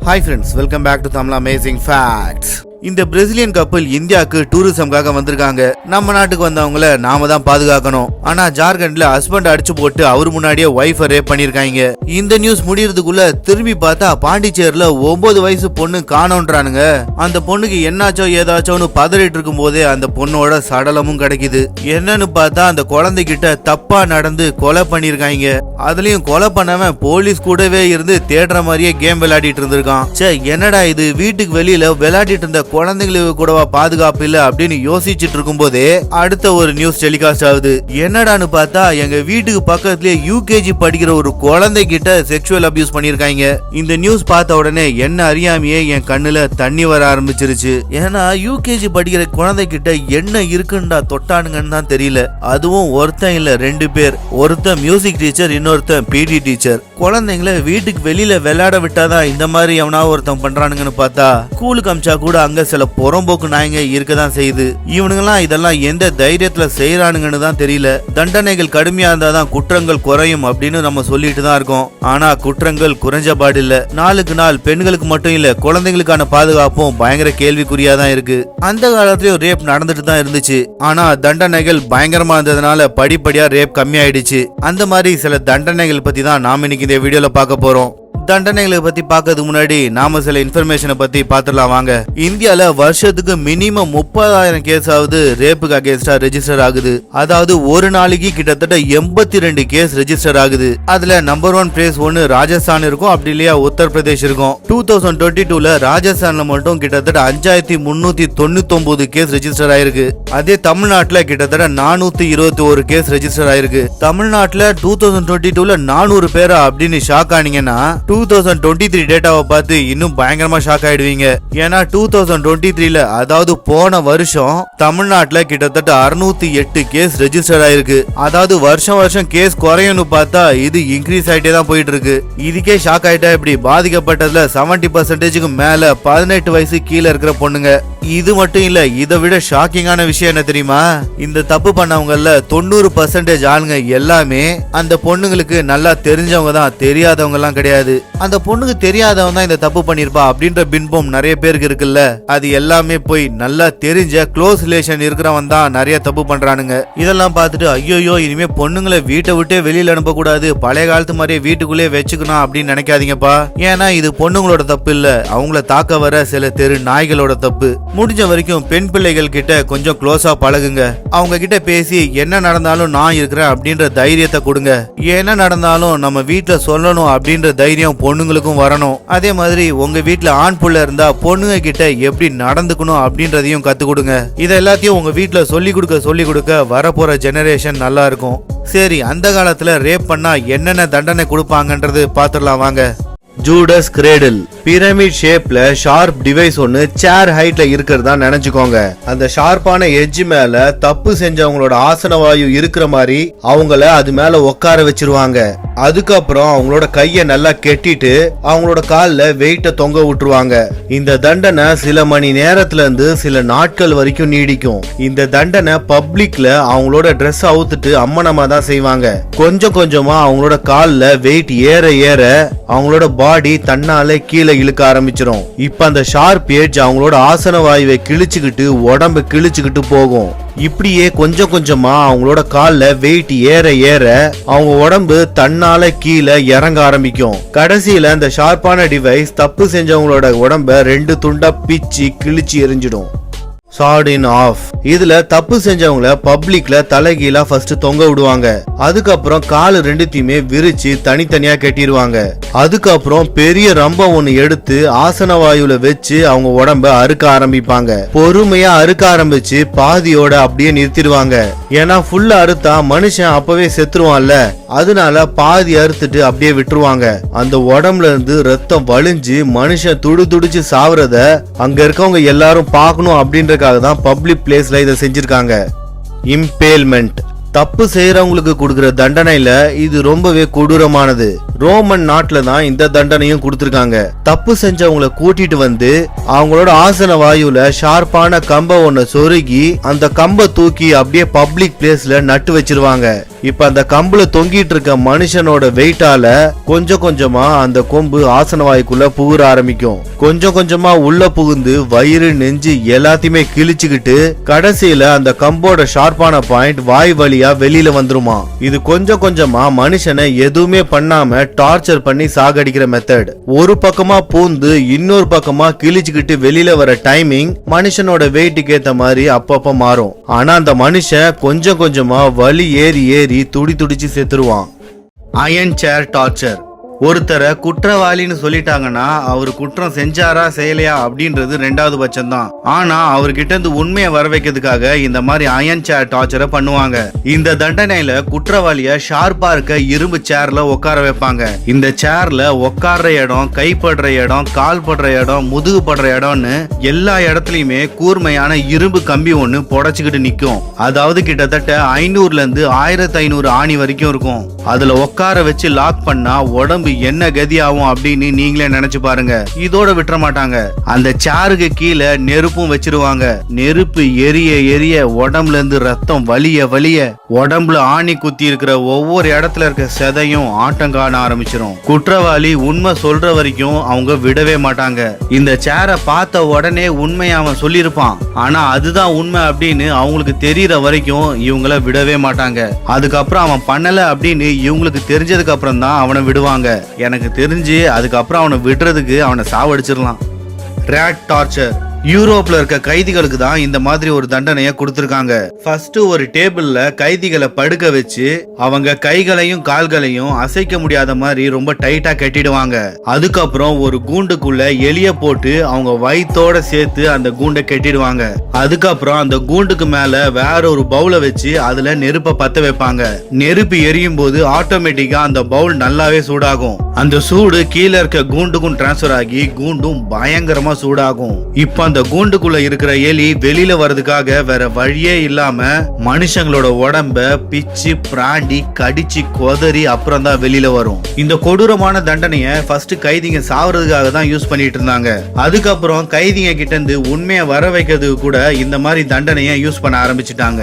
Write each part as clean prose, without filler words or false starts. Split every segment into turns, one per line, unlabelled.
Hi friends, welcome back to Tamil Amazing Facts. இந்த Brazilian கப்பல் இந்தியாவுக்கு டூரிசம்காக வந்திருக்காங்க. நம்ம நாட்டுக்கு வந்தவங்கள நாம தான் பாதுகாக்கணும். ஆனா ஜார்க்கண்ட்ல ஹஸ்பண்ட் அடிச்சு போட்டு அவர் முன்னாடியே ஒய்ஃபை ரேப் பண்ணிருக்காங்க. இந்த நியூஸ் முடியறதுக்குள்ள திரும்பி பார்த்தா பாண்டிச்சேரியில 9 வயசு பொண்ணு காணோன்றானுங்க. அந்த பொண்ணுக்கு என்னாச்சோ ஏதாச்சோன்னு பதறிட்டு இருக்கும் போதே அந்த பொண்ணோட சடலமும் கிடைக்குது. என்னன்னு பார்த்தா அந்த குழந்தைகிட்ட தப்பா நடந்து கொலை பண்ணிருக்காங்க. அதுலயும் கொலை பண்ணவன் போலீஸ் கூடவே இருந்து தேடுற மாதிரியே கேம் விளையாடிட்டு இருந்திருக்கான். சே, என்னடா இது, வீட்டுக்கு வெளியில விளையாடிட்டு இருந்த குழந்தைங்களுக்கு கூடவா பாதுகாப்பு இல்ல அப்படின்னு யோசிச்சுட்டு இருக்கும் போதே அடுத்த ஒரு நியூஸ் டெலிகாஸ்ட் ஆகுது. என்னடான்னு பார்த்தா எங்க வீட்டுக்கு பக்கத்துலயே யூகேஜி படிக்கிற ஒரு குழந்தை கிட்ட செக்ஷுவல் அபியூஸ் பண்ணிருக்காங்க. இந்த நியூஸ் பார்த்த உடனே என்ன அறியாமையே என் கண்ணுல தண்ணி வர ஆரம்பிச்சிருச்சு. ஏன்னா யூகேஜி படிக்கிற குழந்தை கிட்ட என்ன இருக்குண்டா தொட்டானுங்கன்னு தான் தெரியல. அதுவும் ஒருத்தன் இல்ல 2 பேர். ஒருத்தன் மியூசிக் டீச்சர், இன்னொருத்தன் பிடி டீச்சர். குழந்தைங்களை வீட்டுக்கு வெளியில விளையாட விட்டாதான் இந்த மாதிரி எவனாவது ஒருத்தன் பண்றானுங்கன்னு பார்த்தா ஸ்கூலுக்கு அமிச்சா கூட அங்க சில புறம்போக்கு நாயங்க இருக்கதான் செய்யுது. இவனுங்கெல்லாம் இதெல்லாம் எந்த தைரியத்துல செய்யறானுங்கன்னு தான் தெரியல. தண்டனைகள் கடுமையா இருந்தாதான் குற்றங்கள் குறையும் அப்படின்னு நம்ம சொல்லிட்டு தான் இருக்கோம். ஆனா குற்றங்கள் குறைஞ்ச பாடு இல்ல. நாளுக்கு நாள் பெண்களுக்கு மட்டும் இல்ல, குழந்தைங்களுக்கான பாதுகாப்பும் பயங்கர கேள்விக்குறியா தான் இருக்கு. அந்த காலத்திலயும் ரேப் நடந்துட்டு தான் இருந்துச்சு. ஆனா தண்டனைகள் பயங்கரமா இருந்ததுனால படிப்படியா ரேப் கம்மியாயிடுச்சு. அந்த மாதிரி சில தண்டனைகள் பத்தி தான் நாம இன்னைக்கு இந்த வீடியோல பார்க்க போறோம். தண்டனைகளை பத்தி பார்க்கறதுக்கு முன்னாடி நாம சில இன்ஃபர்மேஷனை பத்தி பார்த்துடலாம் வாங்க. இந்தியால வருஷத்துக்கு மினிமம் 30,000 கேஸ் ஆகுது ரேப்புக்கு அகேன்ஸ்டா ரெஜிஸ்டர் ஆகுது. அதாவது ஒரு நாளைக்கு கிட்டத்தட்ட 82 கேஸ் ரெஜிஸ்டர் ஆகுது. அதுல நம்பர் 1 பிளேஸ் ஒன்னு ராஜஸ்தான் இருக்கும், அப்படி இல்லையா உத்தரப்பிரதேஷ் இருக்கும். 2022ல ராஜஸ்தான்ல மட்டும் கிட்டத்தட்ட 5399 கேஸ் ரெஜிஸ்டர் ஆயிருக்கு. அதே தமிழ்நாட்டுல கிட்டத்தட்ட 421 கேஸ் ரெஜிஸ்டர் ஆயிருக்கு. தமிழ்நாட்டுல 2022ல 400 பேரா அப்படின்னு ஷாக் ஆனீங்கன்னா 2023 டேட்டாவை பார்த்து இன்னும் பயங்கரமா ஷாக் ஆயிடுவீங்க. ஏன்னா 2023ல அதாவது போன வருஷம் தமிழ்நாட்டுல கிட்டத்தட்ட 608 கேஸ் ரெஜிஸ்டர் ஆயிருக்கு. அதாவது வருஷம் வருஷம் கேஸ் குறையும்னு பார்த்தா இது இன்க்ரீஸ் ஆயிட்டே தான் போயிட்டு இருக்கு. இதுக்கே ஷாக் ஆயிட்டா இப்படி பாதிக்கப்பட்டதுல 70% மேல 18 வயசு கீழே இருக்கிற பொண்ணுங்க. இது மட்டும் இல்ல, இதை விட ஷாக்கிங்கான விஷயம் என்ன தெரியுமா? இந்த தப்பு பண்ணவங்கல 90% ஆளுங்க எல்லாமே அந்த பொண்ணுங்களுக்கு நல்லா தெரிஞ்சவங்க தான், தெரியாதவங்க எல்லாம் கிடையாது. அந்த பொண்ணுக்கு தெரியாதவங்க தான் இந்த தப்பு பண்ணிருப்பா அப்படின்ற பின்பம் நிறைய பேருக்கு இருக்குல்ல. அது எல்லாமே போய் நல்லா தெரிஞ்ச க்ளோஸ் ரிலேஷன் இருக்கிறவன் தான் நிறைய தப்பு பண்றானுங்க. இதெல்லாம் பார்த்துட்டு ஐயோயோ இனிமே பொண்ணுங்களை வீட்டை விட்டே வெளியில அனுப்ப கூடாது, பழைய காலத்து மாதிரியே வீட்டுக்குள்ளே வச்சுக்கணும் அப்படின்னு நினைக்காதீங்கப்பா. ஏன்னா இது பொண்ணுங்களோட தப்பு இல்ல, அவங்கள தாக்க வர சில தெரு நாய்களோட தப்பு. முடிஞ்ச வரைக்கும் பெண் பிள்ளைகள் கிட்ட கொஞ்சம் க்ளோஸா பழகுங்க. அவங்க கிட்ட பேசி என்ன நடந்தாலும் நான் இருக்கிறேன் அப்படின்ற தைரியத்தை கொடுங்க. என்ன நடந்தாலும் நம்ம வீட்டுல சொல்லணும் அப்படின்ற தைரியம் பொண்ணுங்களுக்கும் வரணும். அதே மாதிரி உங்க வீட்டுல ஆண் புள்ள இருந்தா பொண்ணுங்க கிட்ட எப்படி நடந்துக்கணும் அப்படின்றதையும் கத்து கொடுங்க. இத எல்லாத்தையும் உங்க வீட்டுல சொல்லி கொடுக்க வரப்போற ஜெனரேஷன் நல்லா இருக்கும். சரி, அந்த காலத்துல ரேப் பண்ணா என்னென்ன தண்டனை கொடுப்பாங்கன்றது பாத்துடலாம் வாங்க. ஜூடஸ் கிரேடில் பிரமிட் ஷேப்ல ஷார்ப் டிவைஸ் ஒன்னு சேர் ஹைட்ல இருக்கிறதா நினைச்சுக்கோங்க. அந்த ஷார்ப்பான எட்ஜ் மேல தப்பு செஞ்சவங்களோட ஆசன வாயு இருக்கிற மாதிரி அவங்கள அது மேல உட்கார வச்சிருவாங்க. அதுக்கப்புறம் அவங்களோட கைய நல்லா கெட்டிட்டு அவங்களோட கால்ல வெயிட்ட தொங்க விட்டுருவாங்க. இந்த தண்டனை சில மணி நேரத்துல இருந்து சில நாட்கள் வரைக்கும் நீடிக்கும். இந்த தண்டனை பப்ளிக்ல அவங்களோட ட்ரெஸ் அவுத்துட்டு அம்மனமா தான் செய்வாங்க. கொஞ்சம் கொஞ்சமா அவங்களோட கால்ல வெயிட் ஏற ஏற அவங்களோட பாடி தன்னால கீழே இழுக்க ஆரம்பிச்சிடும். இப்ப அந்த ஷார்ப் எட்ஜ் அவங்களோட ஆசன வாயுவை கிழிச்சுக்கிட்டு உடம்பு கிழிச்சுக்கிட்டு போகும். இப்படியே கொஞ்சம் கொஞ்சமா அவங்களோட கால்ல வெயிட் ஏற ஏற அவங்க உடம்பு தன்னால கீழே இறங்க ஆரம்பிக்கும். கடைசியில அந்த ஷார்ப்பான டிவைஸ் தப்பு செஞ்சவங்களோட உடம்ப 2 துண்டா பிச்சு கிழிச்சு எரிஞ்சிடும். சார்டின் ஆஃப். இதுல தப்பு செஞ்சவங்கள பப்ளிக்ல தலைகீழா ஃபர்ஸ்ட் தொங்க விடுவாங்க. அதுக்கப்புறம் கால் 2த்தையுமே விரிச்சு தனித்தனியா கட்டிடுவாங்க. அதுக்கப்புறம் பெரிய ரம்பம் ஒண்ணு எடுத்து ஆசன வாயுல வச்சு அவங்க உடம்ப அறுக்க ஆரம்பிப்பாங்க. பொறுமையா அறுக்க ஆரம்பிச்சு பாதியோட அப்படியே நிறுத்திடுவாங்க. ஏன்னா ஃபுல்லா அறுத்தா மனுஷன் அப்பவே செத்துருவான்ல, அதனால பாதி அறுத்துட்டு அப்படியே விட்டுருவாங்க. அந்த உடம்புல இருந்து ரத்தம் வலிஞ்சு மனுஷன் துடிச்சு சாவுறத அங்க இருக்கவங்க எல்லாரும் பார்க்கணும் அப்படின்றதுக்காக தான் பப்ளிக் பிளேஸ்ல இதை செஞ்சிருக்காங்க. இம்பேல்மெண்ட். தப்பு செய்யறவங்களுக்கு கொடுக்கிற தண்டனையில இது ரொம்பவே கொடூரமானது. ரோமன் நாட்டுல தான் இந்த தண்டனையும் கொடுத்திருக்காங்க. தப்பு செஞ்சவங்களை கூட்டிட்டு வந்து அவங்களோட ஆசன வாயுல ஷார்ப்பான கம்பை ஒண்ணு சொருகி அந்த கம்பை தூக்கி அப்படியே பப்ளிக் பிளேஸ்ல நட்டு வச்சிருவாங்க. இப்ப அந்த கம்புல தொங்கிட்டு இருக்க மனுஷனோட வெயிட்டால கொஞ்சம் கொஞ்சமா அந்த கொம்பு ஆசன வாய்க்குள்ள புகுற ஆரம்பிக்கும். கொஞ்சம் கொஞ்சமா உள்ள புகுந்து வயிறு நெஞ்சு எல்லாத்தையுமே கிழிச்சுக்கிட்டு கடைசியில அந்த கம்போட ஷார்ப்பான பாயிண்ட் வாய் வழியா வெளியில வந்துருமா. இது கொஞ்சம் கொஞ்சமா மனுஷனை எதுவுமே பண்ணாம டார்ச்சர் பண்ணி சாகடிக்கிற மெத்தட். ஒரு பக்கமா பூந்து இன்னொரு பக்கமா கிழிச்சுக்கிட்டு வெளியில வர டைமிங் மனுஷனோட வெயிட்டுக்கு ஏத்த மாதிரி அப்பப்ப மாறும். ஆனா அந்த மனுஷன் கொஞ்சம் கொஞ்சமா வலி ஏறி ஏறி துடி துடிச்சு செத்துருவான். அயன் சேர் டார்ச்சர். ஒருத்தரை குற்றவாளின்னு சொல்லிட்டாங்கன்னா அவர் குற்றம் செஞ்சாரா செய்யலையா அப்படின்றது ரெண்டாவது பட்சம் தான். ஆனா அவர்கிட்ட இருந்து உண்மையை வர வைக்கிறதுக்காக இந்த மாதிரி அயன் சேர் டார்ச்சரை பண்ணுவாங்க. இந்த தண்டனையில குற்றவாளிய ஷார்ப்பா இருக்க இரும்பு சேர்ல உட்கார வைப்பாங்க. இந்த சேர்ல உட்கார்ற இடம், கைப்படுற இடம், கால் படுற இடம், முதுகு படுற இடம்னு எல்லா இடத்துலயுமே கூர்மையான இரும்பு கம்பி ஒண்ணு புடைச்சுக்கிட்டு நிக்கும். அதாவது கிட்டத்தட்ட 500ல இருந்து 1500 ஆணி வரைக்கும் இருக்கும். அதுல உட்கார வச்சு லாக் பண்ணா உடம்பு என்ன கதியாகும் அப்படின்னு நீங்களே நினைச்சு பாருங்க. இதோட விட்டுற மாட்டாங்க. அந்த சேருக்கு கீழே நெருப்பும் வச்சிருவாங்க. நெருப்பு எரிய எரிய உடம்புல இருந்து ரத்தம் வலிய வலிய உடம்புல ஆணி குத்தி இருக்கிற ஒவ்வொரு இடத்துல இருக்க செதையும் ஆட்டம் காண ஆரம்பிச்சிடும். குற்றவாளி உண்மை சொல்ற வரைக்கும் அவங்க விடவே மாட்டாங்க. இந்த சேரை பார்த்த உடனே உண்மையை அவன் சொல்லியிருப்பான். ஆனா அதுதான் உண்மை அப்படின்னு அவங்களுக்கு தெரியற வரைக்கும் இவங்கள விடவே மாட்டாங்க. அதுக்கப்புறம் அவன் பண்ணல அப்படின்னு இவங்களுக்கு தெரிஞ்சதுக்கு அப்புறம் தான் அவனை விடுவாங்க. எனக்கு தெரிஞ்சு அதுக்கப்புறம் அவனை விடுறதுக்கு அவனை சாவடிச்சிடலாம். Rate torture. யூரோப்ல இருக்க கைதிகளுக்கு தான் இந்த மாதிரி ஒரு தண்டனையை கொடுத்திருக்காங்க. ஃபர்ஸ்ட் ஒரு டேபிள்ல கைதிகளை படுக்க வச்சு அவங்க கைகளையும் கால்களையும் அசைக்க முடியாத மாதிரி ரொம்ப டைட்டா கட்டிடுவாங்க. அதுக்கப்புறம் ஒரு கூண்டுக்குள்ள எலிய போட்டு அவங்க வயித்தோட சேர்த்து அந்த கூண்டை கட்டிடுவாங்க. அதுக்கப்புறம் அந்த கூண்டுக்கு மேல வேற ஒரு பவுல வச்சு அதுல நெருப்பை பத்த வைப்பாங்க. நெருப்பு எரியும் போது ஆட்டோமேட்டிக்கா அந்த பவுல் நல்லாவே சூடாகும். அந்த சூடு கீழே இருக்க கூண்டுக்கும் டிரான்ஸ்பர் ஆகி கூண்டும் பயங்கரமா சூடாகும். இப்ப அந்த கூண்டுக்குள்ள இருக்கிற எலி வெளியில வர்றதுக்காக வேற வழியே இல்லாம மனுஷங்களோட உடம்ப பிச்சு பிராண்டி கடிச்சு கொதறி அப்புறம் தான் வெளியில வரும். இந்த கொடூரமான தண்டனையை ஃபர்ஸ்ட் கைதிங்க சாவறதுக்காக தான் யூஸ் பண்ணிட்டு இருந்தாங்க. அதுக்கப்புறம் கைதிங்க கிட்ட இருந்து உண்மையை வர வைக்கிறதுக்கு கூட இந்த மாதிரி தண்டனையை யூஸ் பண்ண ஆரம்பிச்சுட்டாங்க.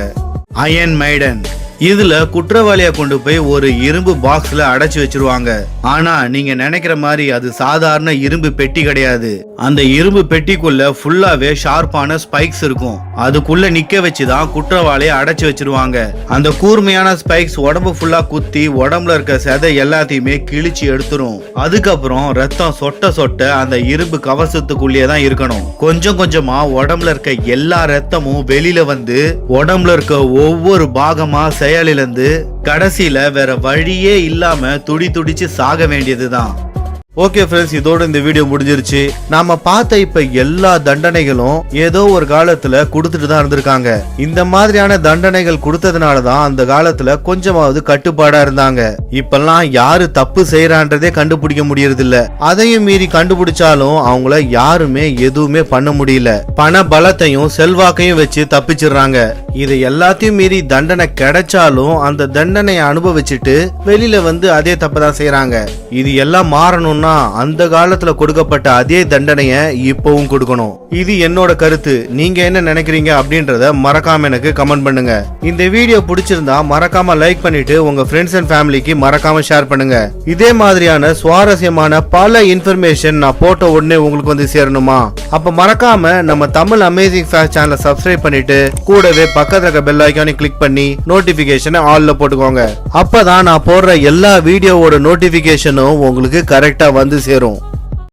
Iron maiden. இதுல குற்றவாளியா கொண்டு போய் ஒரு இரும்பு பாக்ஸ்ல அடைச்சு வச்சிருவாங்க. ஆனா நீங்க நினைக்கிற மாதிரி அது சாதாரண இரும்பு பெட்டி கிடையாது. அந்த இரும்பு பெட்டிக்குள்ள ஃபுல்லாவே ஷார்ப்பான ஸ்பைக்ஸ் இருக்கும். அதுக்குள்ள நிக்க வச்சுதான் குற்றவாளியை அடைச்சு வச்சிருவாங்க. அந்த கூர்மையான ஸ்பைக்ஸ் உடம்பு ஃபுல்லா குத்தி உடம்புல இருக்க செதை எல்லாத்தையுமே கிழிச்சு எடுத்துரும். அதுக்கப்புறம் ரத்தம் சொட்ட சொட்ட அந்த இரும்பு கவசத்துக்குள்ளேயே தான் இருக்கணும். கொஞ்சம் கொஞ்சமா உடம்புல இருக்க எல்லா ரத்தமும் வெளியில வந்து உடம்புல இருக்க ஒவ்வொரு பாகமா செயலிலிருந்து கடைசியில வேற வழியே இல்லாம துடி துடிச்சு சாக வேண்டியதுதான். ஓகே ஃப்ரெண்ட்ஸ், இதோட இந்த வீடியோ முடிஞ்சிருச்சு. நாம பார்த்த இப்ப எல்லா தண்டனைகளும் ஏதோ ஒரு காலத்துல கொடுத்துட்டு தான் இருந்திருக்காங்க. இந்த மாதிரியான தண்டனைகள் கொடுத்ததுனாலதான் அந்த காலத்துல கொஞ்சமாவது கட்டுப்பாடா இருந்தாங்க. இப்பெல்லாம் யாரு தப்பு செய்யறான்றதே கண்டுபிடிக்க முடியறது இல்ல. அதையும் மீறி கண்டுபிடிச்சாலும் அவங்கள யாருமே எதுவுமே பண்ண முடியல. பண பலத்தையும் செல்வாக்கையும் வச்சு தப்பிச்சிடுறாங்க. இது எல்லாத்தையும் மீறி தண்டனை கிடைச்சாலும் அந்த தண்டனையை அனுபவிச்சுட்டு வெளியில வந்து அதே தப்பதான் செய்யறாங்க. இது எல்லாம் மாறணும். அந்த காலத்துல கொடுக்கப்பட்ட அதே தண்டனையை இப்பவும் கொடுக்கணும். இது என்னோட கருத்து. நீங்க என்ன நினைக்கிறீங்க அப்படின்றத மறக்காம எனக்கு கமெண்ட் பண்ணுங்க. இந்த வீடியோ பிடிச்சிருந்தா மறக்காம லைக் பண்ணிட்டு உங்க ஃப்ரெண்ட்ஸ் அண்ட் ஃபேமிலிக்கு மறக்காம ஷேர் பண்ணுங்க. இதே மாதிரியான சுவாரஸ்யமான பல இன்ஃபர்மேஷன் நான் போட்ட உடனே உங்களுக்கு வந்து சேரணுமா? அப்ப மறக்காம நம்ம தமிழ் அமேசிங் ஃபேக்ட் சேனலை சப்ஸ்கிரைப் பண்ணிட்டு கூடவே பக்கத்துல இருக்க பெல் ஐகானை கிளிக் பண்ணி நோட்டிபிகேஷனை ஆல்ல போட்டுக்கோங்க. அப்பதான் நான் போடுற எல்லா வீடியோவோட நோட்டிபிகேஷனும் உங்களுக்கு கரெக்டா வந்து சேரும்.